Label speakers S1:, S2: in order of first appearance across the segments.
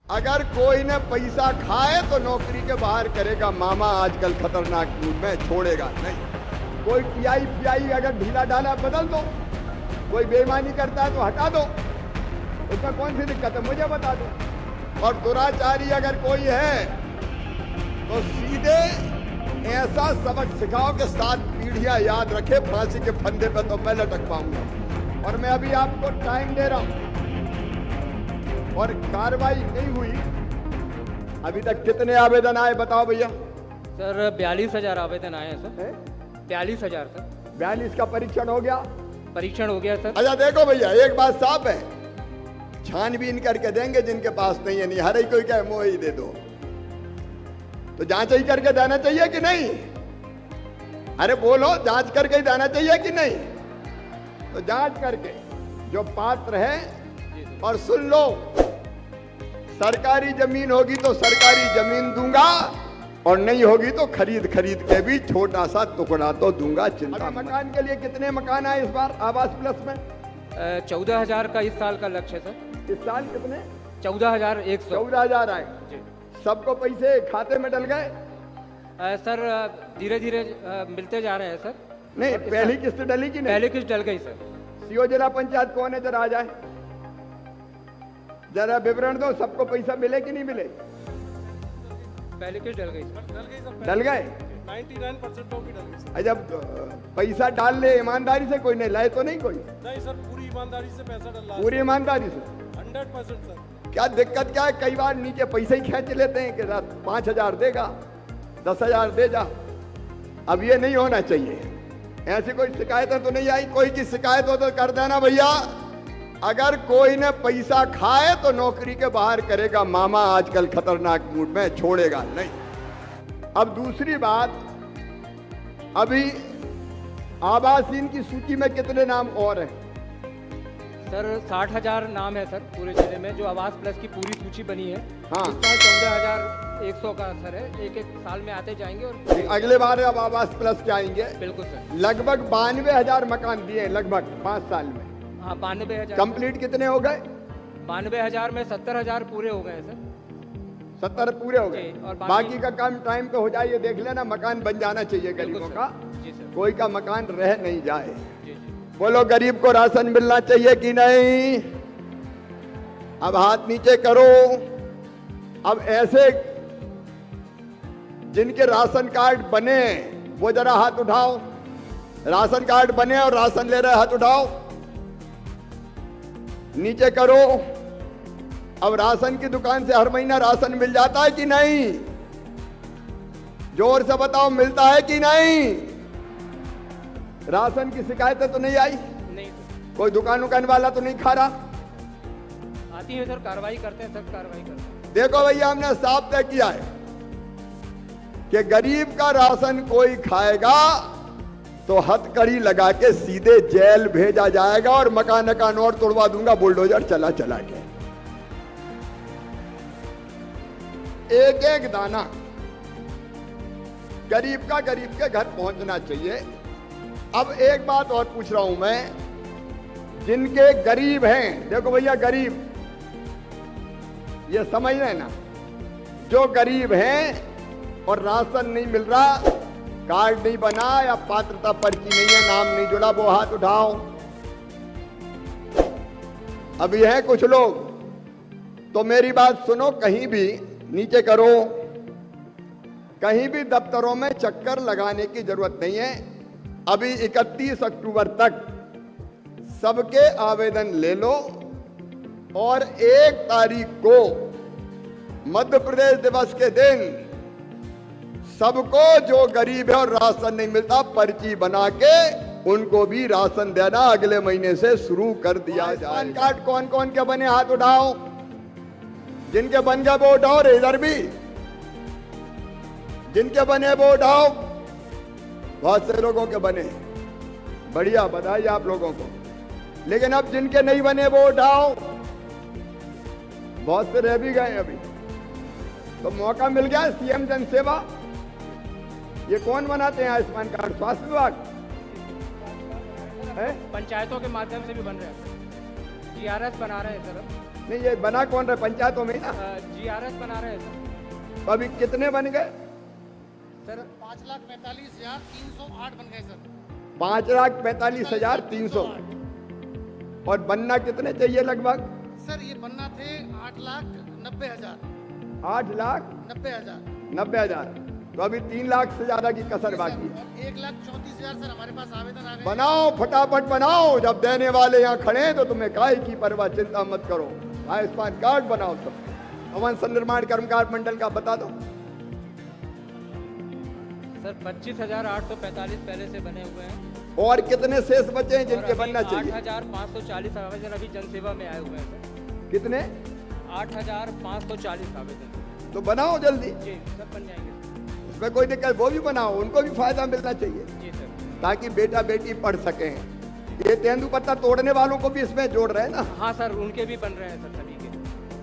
S1: अगर कोई ने पैसा खाए तो नौकरी के बाहर करेगा मामा, आजकल खतरनाक मूड में, छोड़ेगा नहीं। कोई टीआई पीआई अगर ढीला डाला बदल दो, कोई बेईमानी करता है तो हटा दो, उसमें कौन सी दिक्कत है मुझे बता दो। और दुराचारी अगर कोई है तो सीधे ऐसा सबक सिखाओ कि 7 पीढ़ियां याद रखे, फांसी के फंदे पे तो मैं लटक पाऊंगा। और मैं अभी आपको टाइम दे रहा हूं, और कार्रवाई नहीं हुई। अभी तक कितने आवेदन आए बताओ भैया?
S2: सर 42,000 आवेदन आए हैं सर। 42,000 सर।
S1: 42 का परीक्षण हो गया?
S2: परीक्षण हो गया सर।
S1: अच्छा देखो भैया, एक बात साफ है, छानबीन करके देंगे, जिनके पास नहीं है नहीं, हर कोई क्या मोह ही दे दो, तो जांच ही करके देना चाहिए कि नहीं? अरे बोलो, जांच करके ही देना चाहिए कि नहीं? तो जांच करके जो पात्र है, और सुन लो, सरकारी जमीन होगी तो सरकारी जमीन दूंगा, और नहीं होगी तो खरीद के भी छोटा सा टुकड़ा तो दूंगा, चिंता। मकान के लिए कितने मकान आए इस बार आवास प्लस में?
S2: 14,000 का इस साल का लक्ष्य है सर।
S1: इस साल कितने?
S2: 14,100।
S1: 14,000 आए। सबको पैसे खाते में डल गए?
S2: सर धीरे धीरे मिलते जा रहे हैं सर।
S1: नहीं, पहली किस्त डली कि नहीं?
S2: पहली किस्त डल गई सर।
S1: सीओ जिला पंचायत कौन है, जरा आ जाए, जरा विवरण दो, सबको पैसा मिले कि नहीं मिले?
S2: पहली किस्त डल गई सर।
S1: डल गए?
S3: 99% तो भी डल गई सर।
S1: जब पैसा डाल ले ईमानदारी से, कोई नहीं लाए तो नहीं कोई?
S3: नहीं सर, पूरी ईमानदारी से पैसा डला।
S1: पूरी ईमानदारी से
S3: 100% सर।
S1: क्या दिक्कत क्या है? कई बार नीचे पैसे ही खींच लेते हैं कि 5,000 देगा, 10,000 दे जा। अब ये नहीं होना चाहिए। ऐसी कोई शिकायतें तो नहीं आई? कोई की शिकायत हो तो कर देना भैया। अगर कोई ने पैसा खाए तो नौकरी के बाहर करेगा मामा, आजकल खतरनाक मूड में, छोड़ेगा नहीं। अब दूसरी बात, अभी आवासीन की सूची में कितने नाम और हैं?
S2: सर 60,000 नाम है सर पूरे जिले में, जो आवास प्लस की पूरी सूची बनी है।
S1: हाँ।
S2: इस साल 14,100 का सर है, एक साल में आते जाएंगे। और
S1: अगले बार अब आवास प्लस के आएंगे।
S2: बिल्कुल सर।
S1: लगभग 92,000 मकान दिए लगभग 5 साल में।
S2: हाँ 92,000।
S1: कंप्लीट कितने हो गए?
S2: 92,000 में 70,000 पूरे हो गए सर।
S1: 70 पूरे हो गए,
S2: और
S1: बाकी का काम टाइम पे हो जाए। ये देख लेना, मकान बन जाना चाहिए गरीबों का,
S2: जी सर।
S1: कोई का मकान रह नहीं जाए।
S2: जी जी।
S1: बोलो, गरीब को राशन मिलना चाहिए कि नहीं? अब हाथ नीचे करो। अब ऐसे जिनके राशन कार्ड बने वो जरा हाथ उठाओ। राशन कार्ड बने और राशन ले रहे, हाथ उठाओ, नीचे करो। अब राशन की दुकान से हर महीना राशन मिल जाता है कि नहीं? जोर से बताओ, मिलता है कि नहीं? राशन की शिकायतें तो नहीं आई?
S2: नहीं सर।
S1: कोई दुकान वाला तो नहीं खा रहा?
S2: आती है सर, कार्रवाई करते हैं सर, कार्रवाई करते हैं।
S1: देखो भैया, हमने साफ तय किया है कि गरीब का राशन कोई खाएगा तो हथकड़ी लगा के सीधे जेल भेजा जाएगा, और मकान का नोट तोड़वा दूंगा बुलडोजर चला के। एक एक दाना गरीब का गरीब के घर पहुंचना चाहिए। अब एक बात और पूछ रहा हूं मैं, जिनके गरीब हैं, देखो भैया गरीब, ये समझ रहे ना, जो गरीब हैं और राशन नहीं मिल रहा, कार्ड नहीं बना या पात्रता पर्ची नहीं है, नाम नहीं जुड़ा, वो हाथ उठाओ। अभी है कुछ लोग, तो मेरी बात सुनो, कहीं भी नीचे करो, कहीं भी दफ्तरों में चक्कर लगाने की जरूरत नहीं है। अभी 31 अक्टूबर तक सबके आवेदन ले लो, और 1 तारीख को मध्य प्रदेश दिवस के दिन सबको जो गरीब है और राशन नहीं मिलता, पर्ची बना के उनको भी राशन देना अगले महीने से शुरू कर दिया जाए। पैन कार्ड कौन कौन के बने, हाथ उठाओ। जिनके बन गए वो उठाओ, इधर भी जिनके बने वो उठाओ। बहुत से लोगों के बने, बढ़िया, बधाई आप लोगों को। लेकिन अब जिनके नहीं बने वो उठाओ। बहुत से रह भी गए अभी, तो मौका मिल गया। सीएम जन सेवा, ये कौन बनाते हैं आयुष्मान कार्ड? स्वास्थ्य विभाग है?
S2: पंचायतों के माध्यम से भी बन रहे हैं, जीआरएस बना रहे हैं सर।
S1: नहीं ये बना कौन रहा, पंचायतों में ही ना?
S2: GRS बना रहे हैं सर।
S1: तो अभी कितने बन गए?
S2: सर
S3: 5,45,308 बन गए सर।
S1: 5,45,308 और बनना कितने चाहिए लगभग?
S3: सर ये बनना थे 8,90,000।
S1: 8,90,000। तो अभी 3 लाख से ज्यादा की कसर बाकी है।
S3: 1,34,000 सर हमारे पास आवेदन आ गए।
S1: बनाओ फटाफट बनाओ, जब देने वाले यहाँ खड़े हैं तो तुम्हें काहे की परवाह, चिंता मत करो। आयुष्मान कार्ड बनाओ सब। भवन संनिर्माण कर्मकार मंडल का बता दो
S2: सर 25,845 पहले से बने हुए हैं
S1: और कितने शेष बचे हैं
S2: और
S1: जिनके
S2: अभी
S1: बनना चाहिए?
S2: 8,540 आवेदन अभी जनसेवा में आए हुए हैं सर।
S1: कितने?
S2: 8,540 आवेदन।
S1: तो बनाओ जल्दी,
S2: जी सब बन जाएंगे
S1: उसमें कोई दिक्कत, वो भी बनाओ, उनको भी फायदा मिलना चाहिए
S2: जी सर।
S1: ताकि बेटा बेटी पढ़ सकें। ये तेंदुपत्ता तोड़ने वालों को भी इसमें जोड़ रहे हैं ना?
S2: हाँ सर उनके भी बन रहे हैं सर सभी के।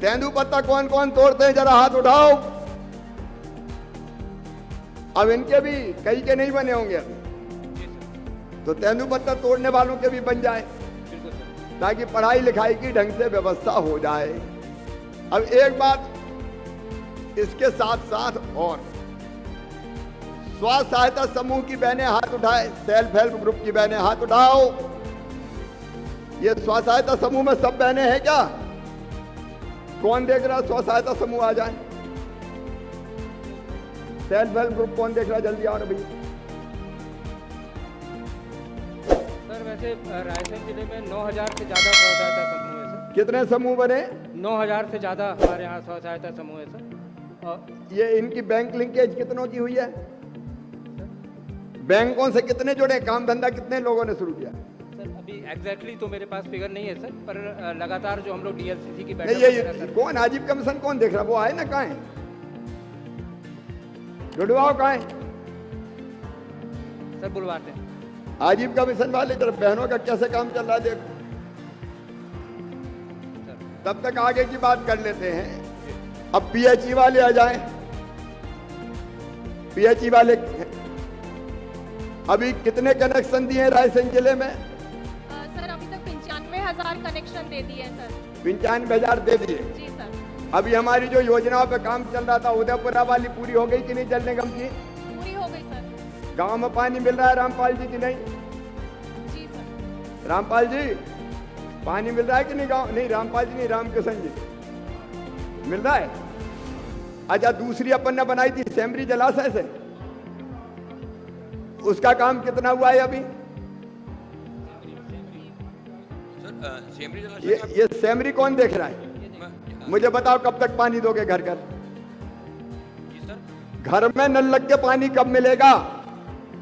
S1: तेंदुपत्ता कौन कौन तोड़ते हैं जरा हाथ उठाओ। अब इनके भी कई के नहीं बने होंगे अभी,
S2: जी सर
S1: तो तेंदुपत्ता तोड़ने वालों के भी बन जाए
S2: बिल्कुल सर।
S1: ताकि पढ़ाई लिखाई की ढंग से व्यवस्था हो जाए। अब एक बात इसके साथ साथ और स्व सहायता समूह की बहनें हाथ उठाए, सेल्फ हेल्प ग्रुप की बहनें हाथ उठाओ। ये स्व सहायता समूह में सब बहनें हैं क्या? कौन देख रहा स्व सहायता समूह आ जाए? सेल्फ हेल्प ग्रुप कौन देख रहा? जल्दी आओ ना भैया।
S2: सर वैसे रायसेन जिले में 9,000 से ज्यादा स्व सहायता समूह है सर।
S1: कितने समूह बने?
S2: 9,000 से ज्यादा हमारे यहाँ स्व सहायता समूह है सर। और
S1: ये इनकी बैंक लिंकेज कितनों की हुई है? बैंकों से कितने जुड़े? काम धंधा कितने लोगों ने शुरू किया?
S2: सर अभी एग्जैक्टली तो मेरे पास फिगर नहीं है सर, पर लगातार जो हम लोग DLCC की
S1: नहीं
S2: बैठक
S1: ये
S2: वगैरह सर
S1: कौन आजीव कमीशन कौन देख रहा? वो आए ना, कहाँ है? जुड़वाओ कहाँ है?
S2: सर बुलवाते हैं
S1: आजीव कमीशन वाले जरा बहनों का कैसे काम चल रहा है देखो।
S2: सर।
S1: तब तक आगे की बात कर लेते हैं। अब PHE वाले आ जाएं। PHE वाले अभी कितने कनेक्शन दिए रायसेन जिले में?
S4: सर अभी तक 95,000 कनेक्शन दे दिए हैं सर।
S1: 95,000 दे दिए।
S4: जी सर।
S1: अभी हमारी जो योजनाओं पे काम चल रहा था उदयपुरा वाली पूरी हो गई कि नहीं? जल निगम की
S4: पूरी हो गई सर।
S1: गांव में पानी मिल रहा है रामपाल जी की नहीं?
S4: जी सर।
S1: रामपाल जी पानी मिल रहा है कि नहीं गांव? नहीं रामपाल जी नहीं, रामकिशन जी मिल रहा है। अच्छा दूसरी अपन ने बनाई थी सेमरी जलाशय से, उसका काम कितना हुआ है अभी? ये सेमरी कौन देख रहा है? मुझे बताओ कब तक पानी दोगे घर घर? घर में नल लग के पानी कब मिलेगा?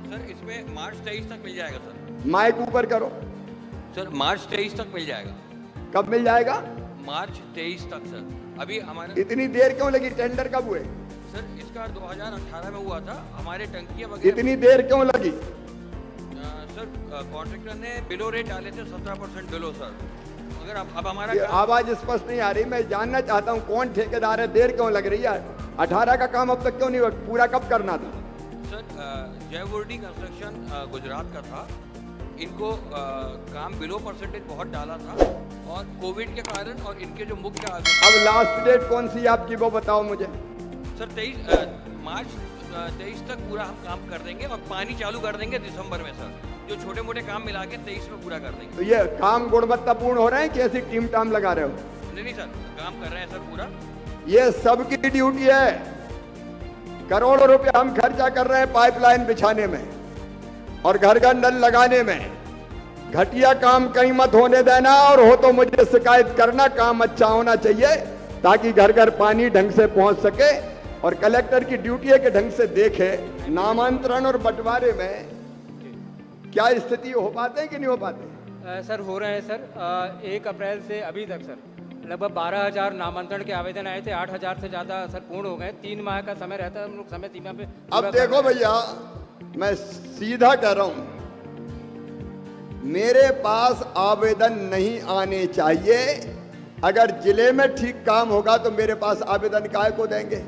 S5: सर इसमें मार्च 23 तक मिल जाएगा सर।
S1: माइक ऊपर करो।
S5: सर मार्च 23 तक मिल जाएगा।
S1: कब मिल जाएगा?
S5: मार्च 23 तक सर। अभी हमारे
S1: इतनी देर क्यों लगी? टेंडर कब हुए?
S5: सर इसका 2018 में हुआ था। हमारे टंकियां वगैरह
S1: इतनी देर क्यों लगी?
S5: सर कॉन्ट्रैक्टर ने बिलो रेट डाले थे 17% बिलो सर। अगर अब हमारा
S1: ये आवाज स्पष्ट नहीं आ रही, मैं जानना चाहता हूँ कौन ठेकेदार है, देर क्यों लग रही है? 18 का काम अब तक क्यों नहीं हुआ? पूरा कब करना था?
S5: सर जयवर्डी कंस्ट्रक्शन गुजरात का था। इनको काम बिलो परसेंटेज बहुत डाला था और कोविड के कारण और इनके जो मुख्य
S1: अब लास्ट डेट कौन सी आपकी वो बताओ मुझे।
S5: सर 23 तक पूरा हम काम कर देंगे और पानी चालू कर देंगे दिसंबर में सर। जो छोटे मोटे काम मिला के 23 में पूरा कर देंगे।
S1: तो ये काम गुणवत्तापूर्ण हो रहे हैं कि ऐसी टीम टाम लगा रहे हो?
S5: नहीं सर काम कर रहे हैं सर पूरा।
S1: ये सबकी ड्यूटी है। करोड़ों रुपए हम खर्चा कर रहे हैं पाइपलाइन बिछाने में और घर घर नल लगाने में। घटिया काम कहीं मत होने देना, और हो तो मुझे शिकायत करना। काम अच्छा होना चाहिए ताकि घर घर पानी ढंग से पहुंच सके और कलेक्टर की ड्यूटी है कि ढंग से देखे नामांतरण और बंटवारे में क्या स्थिति हो पाते हैं कि नहीं हो पाते?
S2: सर हो रहे हैं सर। 1 अप्रैल से अभी तक सर लगभग 12,000 नामांतरण के आवेदन आए थे। 8,000 से ज्यादा सर पूर्ण हो गए। 3 माह का समय रहता है, हम लोग समय सीमा पे।
S1: अब देखो भैया मैं सीधा कह रहा हूं, मेरे पास आवेदन नहीं आने चाहिए। अगर जिले में ठीक काम होगा तो मेरे पास आवेदन काहे को देंगे?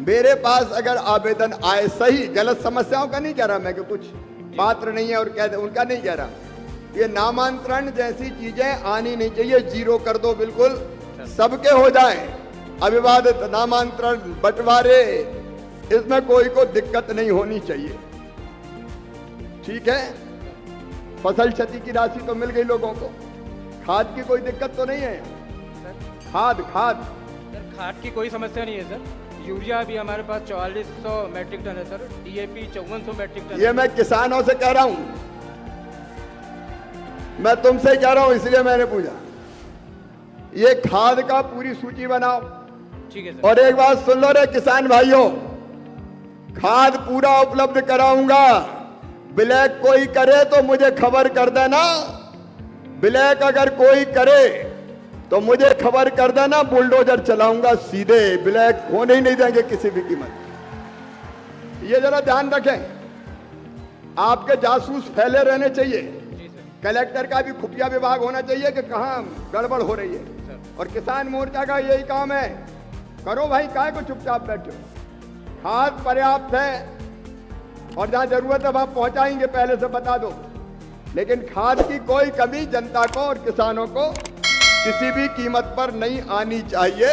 S1: मेरे पास अगर आवेदन आए सही, गलत समस्याओं का नहीं कह रहा मैं कि कुछ पात्र नहीं है और कह दे, उनका नहीं कह रहा। ये नामांतरण जैसी चीजें आनी नहीं चाहिए, जीरो कर दो बिल्कुल। सबके हो जाएं, अविवादित नामांतरण, बंटवारे, इसमें कोई को दिक्कत नहीं होनी चाहिए। ठीक है, फसल क्षति की राशि तो मिल गई लोगों को, खाद की कोई दिक्कत तो नहीं है। खाद
S2: सर खाद की कोई समस्या नहीं है सर। यूरिया भी हमारे पास 4400 मैट्रिक टन है सर। DAP 5400 metric tonne.
S1: ये मैं किसानों से कह रहा हूं, मैं तुमसे कह रहा हूं, इसलिए मैंने पूछा। ये खाद का पूरी सूची बनाओ।
S2: ठीक है सर।
S1: और एक बात सुन लो रे किसान भाइयों, खाद पूरा उपलब्ध कराऊंगा। ब्लैक कोई करे तो मुझे खबर कर देना। ब्लैक अगर कोई करे तो मुझे खबर कर देना, बुलडोजर चलाऊंगा सीधे। ब्लैक होने ही नहीं देंगे किसी भी कीमत। ये जरा ध्यान रखें, आपके जासूस फैले रहने चाहिए। कलेक्टर का भी खुफिया विभाग होना चाहिए कि कहां गड़बड़ हो रही है। और किसान मोर्चा का यही काम है, करो भाई, काहे को चुपचाप बैठो। खाद पर्याप्त है और जहां जरूरत है वहां पहुंचाएंगे, पहले से बता दो। लेकिन खाद की कोई कमी जनता को और किसानों को किसी भी कीमत पर नहीं आनी चाहिए।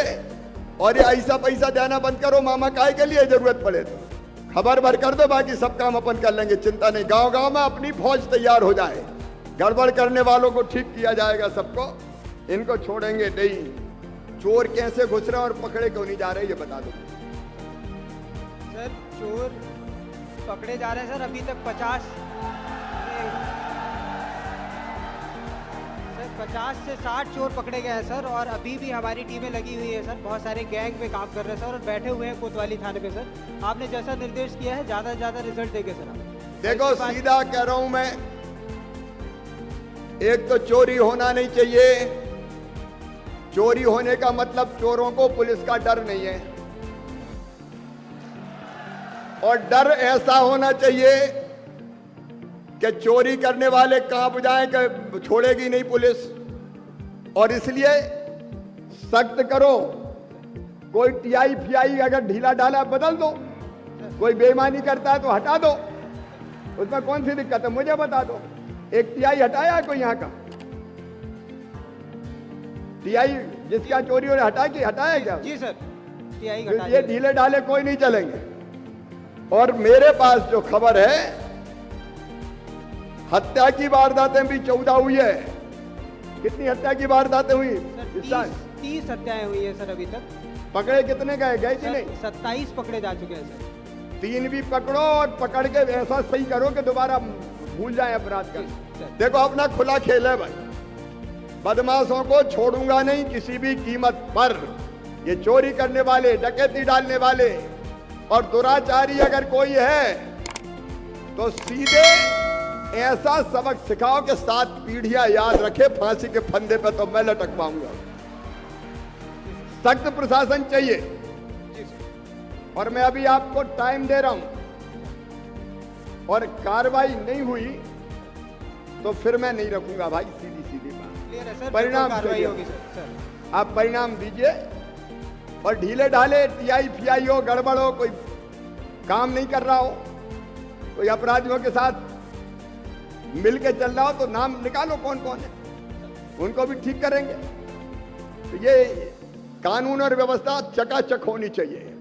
S1: और ये ऐसा पैसा देना बंद करो, मामा काय के लिए जरूरत पड़े तो खबर भर कर दो, बाकी सब काम अपन कर लेंगे, चिंता नहीं। गांव गांव में अपनी फौज तैयार हो जाए, गड़बड़ करने वालों को ठीक किया जाएगा सबको, इनको छोड़ेंगे नहीं। चोर कैसे घुस रहे हैं और पकड़े क्यों नहीं जा रहे, ये बता दो।
S6: सर चोर पकड़े जा रहे हैं सर, अभी तक 50 से 60 चोर पकड़े गए हैं सर। और अभी भी हमारी टीमें लगी हुई है सर, बहुत सारे गैंग में काम कर रहे हैं सर, और बैठे हुए हैं कोतवाली थाने पे सर। आपने जैसा निर्देश किया है, ज़्यादा से ज़्यादा रिजल्ट देंगे सर।
S1: देखो सीधा कह रहा हूं मैं, एक तो चोरी होना नहीं चाहिए। चोरी होने का मतलब चोरों को पुलिस का डर नहीं है, और डर ऐसा होना चाहिए कि चोरी करने वाले कांप जाएं कि छोड़ेगी नहीं पुलिस। और इसलिए सख्त करो। कोई टीआई फीआई अगर ढीला डाला बदल दो, कोई बेईमानी करता है तो हटा दो, उसमें कौन सी दिक्कत है, मुझे बता दो। एक टीआई हटाया है कोई यहाँ का? टीआई जिसका चोरी हो हटाया क्या?
S6: जी सर, टीआई
S1: ये ढीले डाले कोई नहीं चलेंगे। और मेरे पास जो खबर है, हत्या की वारदातें भी 14 हुई है। कितनी हत्या की वारदातें हुई इस साल?
S6: 30 हत्याएं हुई है सर अभी तक।
S1: पकड़े कितने गए कि नहीं?
S6: 27 पकड़े जा चुके हैं सर।
S1: 3 भी पकड़ो और पकड़ के ऐसा सही करो कि दोबारा भूल जाए अपराध का। देखो अपना खुला खेल है भाई, बदमाशों को छोड़ूंगा नहीं किसी भी कीमत पर। ये चोरी करने वाले, डकैती डालने वाले और दुराचारी अगर कोई है तो सीधे ऐसा सबक सिखाओ कि 7 पीढ़ियां याद रखे। फांसी के फंदे पे तो मैं लटक पाऊंगा। सख्त प्रशासन चाहिए। और मैं अभी आपको टाइम दे रहा हूं, और कार्रवाई नहीं हुई तो फिर मैं नहीं रखूंगा भाई। सीधी बात, परिणाम
S6: कार्रवाई होगी सर।
S1: आप परिणाम दीजिए। और ढीले ढाले टीआई फीआई हो, गड़बड़ हो, कोई काम नहीं कर रहा हो, कोई अपराधियों के साथ मिल के चल रहा हो, तो नाम निकालो कौन कौन है, उनको भी ठीक करेंगे। तो ये कानून और व्यवस्था चकाचक होनी चाहिए।